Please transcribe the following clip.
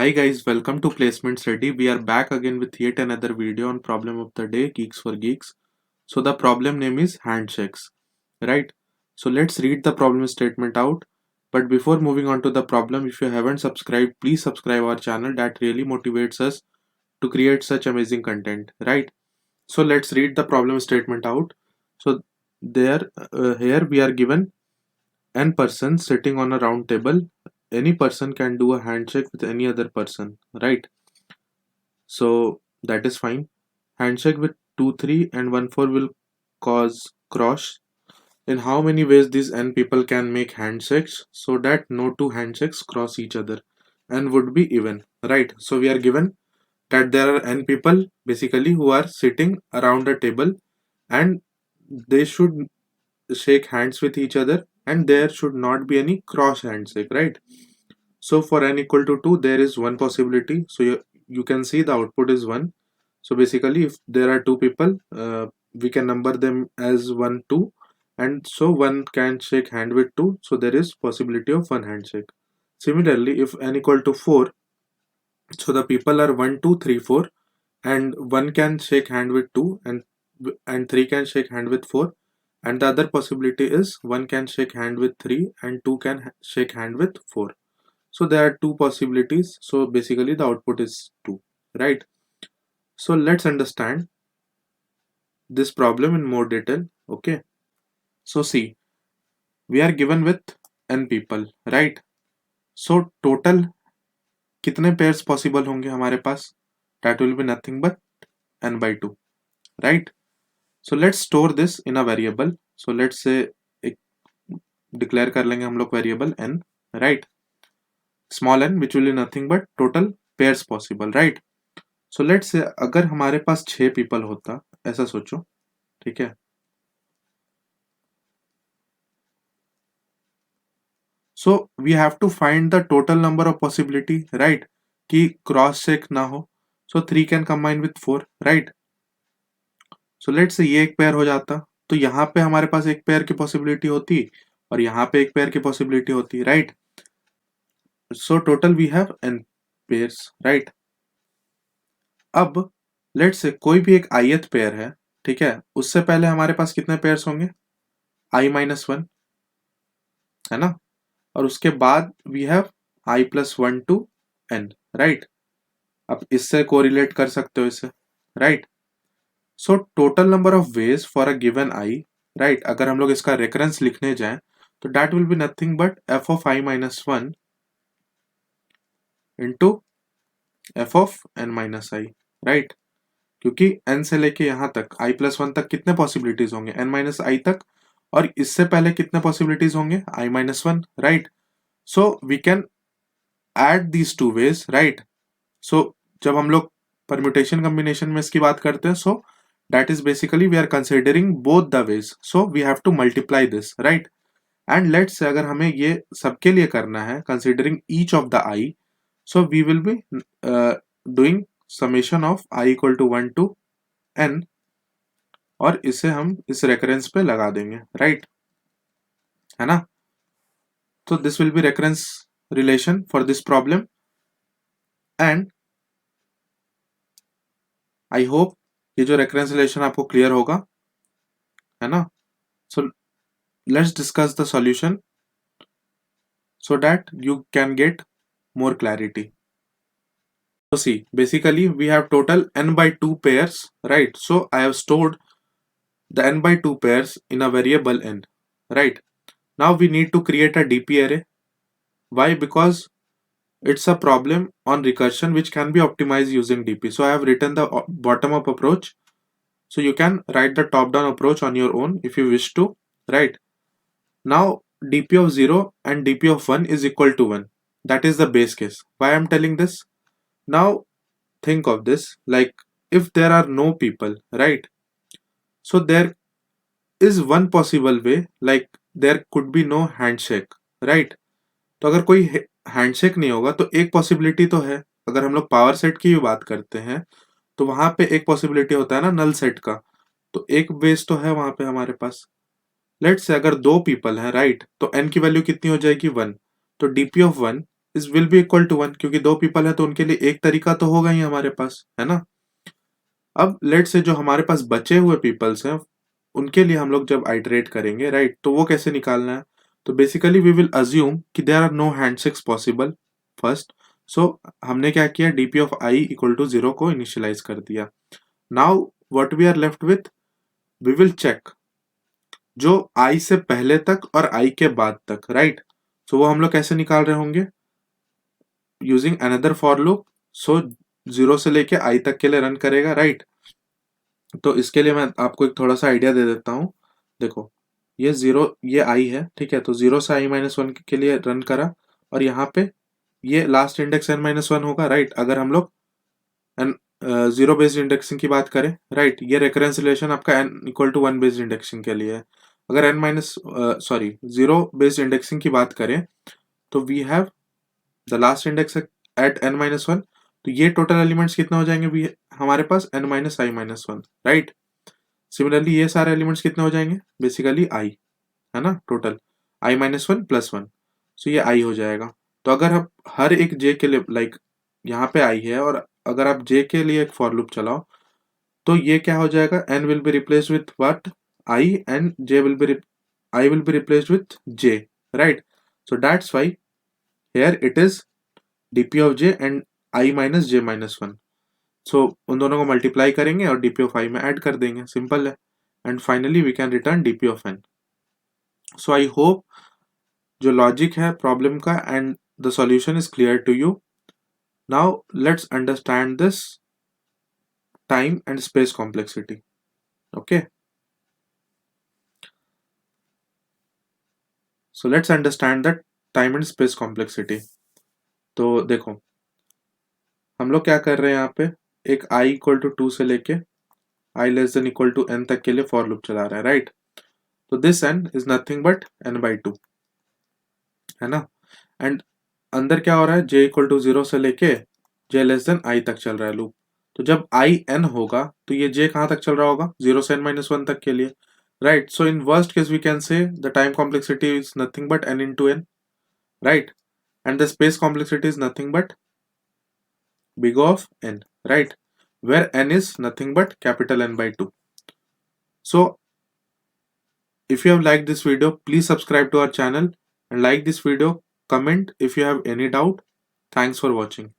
Hi guys, welcome to Placement Study. We are back again with yet another video on problem of the day, Geeks for Geeks. So the problem name is handshakes, right? So let's read the problem statement out. But before moving on to the problem, if you haven't subscribed, please subscribe our channel. That really motivates us to create such amazing content, right? So let's read the problem statement out. So here we are given n persons sitting on a round table. Any person can do a handshake with any other person, right? So that is fine. Handshake with 2, 3 and 1, 4 will cause cross. In how many ways these n people can make handshakes so that no two handshakes cross each other and would be even, right? So we are given that there are n people basically who are sitting around a table and they should shake hands with each other and there should not be any cross handshake, right? So for n equal to 2 there is one possibility. So you can see the output is 1. So basically if there are two people, we can number them as 1 2, and so one can shake hand with 2, so there is possibility of one handshake. Similarly if n equal to 4, so the people are 1 2 3 4, and one can shake hand with 2 and 3 can shake hand with 4, and the other possibility is one can shake hand with 3 and 2 can shake hand with 4. So there are two possibilities. So basically the output is 2, right? So let's understand this problem in more detail. Okay. So see, we are given with n people, right? So total कितने pairs possible होंगे हमारे पास? That will be nothing but n by 2, right? So let's store this in a variable. So let's say एक declare कर लेंगे हम लोग variable n, right? Small n which will be nothing but total pairs possible, right? So let's say अगर हमारे पास 6 people होता, ऐसा सोचो, ठीक है? So we have to find the total number of possibility, right? कि cross check ना हो. So 3 can combine with 4, right? So let's say ये एक पेयर हो जाता, तो यहाँ पे हमारे पास एक पेयर की पॉसिबिलिटी होती और यहाँ पे एक पेयर की पॉसिबिलिटी होती, right? So total we have n pairs, right? अब लेट्स से कोई भी एक ith पेयर है, ठीक है? उससे पहले हमारे पास कितने पेयर्स होंगे? i-1, है ना? और उसके बाद we have i+1 to n, right? अब इससे कोरिलेट कर सकते हो इसे, right? So total number of ways for a given i, right? अगर हम लोग इसका रेकरेंस लिखने जाएं तो that will be nothing but f of i-1 into f of n-i, right? क्योंकि n से लेके यहाँ तक i+1 तक कितने पॉसिबिलिटीज होंगे? n-i तक, और इससे पहले कितने पॉसिबिलिटीज होंगे? i-1, right? So we can add these two ways, right? सो जब हम लोग परम्यूटेशन कॉम्बिनेशन में इसकी बात करते हैं, सो that is basically we are considering both the ways, so we have to multiply this, right? And let's say अगर हमें ये सबके लिए करना है considering each of the I, so we will be doing summation of I equal to 1 to n, और इसे हम इस रेकरेंस पे लगा देंगे, right? है ना? तो this will be recurrence relation for this problem, and I hope ये जो रेकरेंस रिलेशन आपको क्लियर होगा, है ना? So let's discuss the solution so that you can get more clarity. So see, basically we have total n by 2 pairs, right? So I have stored the n by 2 pairs in a variable n, right? Now we need to create a DP array. Why? Because it's a problem on recursion which can be optimized using DP. So I have written the bottom up approach. So you can write the top down approach on your own if you wish to, right? Now DP of 0 and DP of 1 is equal to 1. That is the base case. Why I'm telling this? Now think of this, like if there are no people, right? So there is one possible way, like there could be no handshake, right? तो अगर कोई handshake नहीं होगा तो एक possibility तो है, अगर हम लोग पावर सेट की भी बात करते हैं तो वहां पे एक पॉसिबिलिटी होता है ना नल सेट का, तो एक बेस तो है वहां पे हमारे पास. लेट्स से अगर दो पीपल हैं, राइट? तो n की वैल्यू कितनी हो जाएगी? 1. तो dp of 1 is will be equal to 1, क्योंकि 2 पीपल है तो उनके लिए एक तरीका तो होगा ही हमारे पास, है ना। अब लेट से जो हमारे पास बचे हुए पीपल्स हैं उनके लिए हम लोग जब आइटरेट करेंगे, राइट, तो वो कैसे निकालना है। तो बेसिकली वी विल अज्यूम कि there are no handshakes possible first. So हमने क्या किया, DP of i equal to 0 को इनिशियलाइज कर दिया। Now what we are left with, we will check जो आई से पहले तक और आई के बाद तक, राइट। सो वो हम लोग कैसे निकाल रहे होंगे, यूजिंग अनदर फॉर लूप। सो 0 से लेके आई तक के लिए रन करेगा, राइट। तो इसके लिए मैं आपको एक थोड़ा सा आइडिया दे देता हूँ। देखो ये 0, ये आई है, ठीक है। तो 0 से i-1 के लिए रन करा, और यहाँ पे ये लास्ट इंडेक्स n-1 होगा, राइट। अगर हम लोग एन जीरो बेस्ड इंडेक्सिंग की बात करें, राइट, ये रेकरेंस रिलेशन आपका n equal to 1 based indexing के लिए है। अगर n minus zero based indexing की बात करें, तो we have the last index at n-1। तो ये टोटल एलिमेंट्स कितने हो जाएंगे, भी हमारे पास n-i-1, राइट। सिमिलरली ये सारे एलिमेंट्स कितने हो जाएंगे, बेसिकली i, है ना, टोटल i-1 प्लस 1। सो ये i हो जाएगा। तो अगर आप हर एक j के लिए, लाइक यहाँ पे i है, और अगर आप j के लिए एक फॉर लूप चलाओ, तो ये क्या हो जाएगा, n will be replaced with what, i, and j will be i will be replaced with j, right. So that's why here it is dp of j and i minus j minus 1। So उन दोनों को multiply करेंगे और dp of i में add कर देंगे, simple है। And finally we can return dp of n। So I hope जो लॉजिक है प्रॉब्लम का and the solution is clear to you. Now let's understand this time and space complexity. Okay, so let's understand that time and space complexity. तो देखो हम लोग क्या कर रहे हैं, यहाँ पे एक i इक्वल टू 2 से लेके i less than equal to n तक के लिए फॉर लूप चला रहा है, राइट। तो this n is nothing but n/2, है ना। एंड अंदर क्या हो रहा है, j इक्वल टू 0 से लेके j लेस देन i तक चल रहा है लूप। तो जब i n होगा तो ये j कहाँ तक चल रहा होगा, 0 से n-1 तक के लिए, right. So in worst case we can say the time complexity is nothing but n into n, right, and the space complexity is nothing but big O of n, right, where n is nothing but capital N/2. So if you have liked this video, please subscribe to our channel and like this video, comment if you have any doubt. Thanks for watching.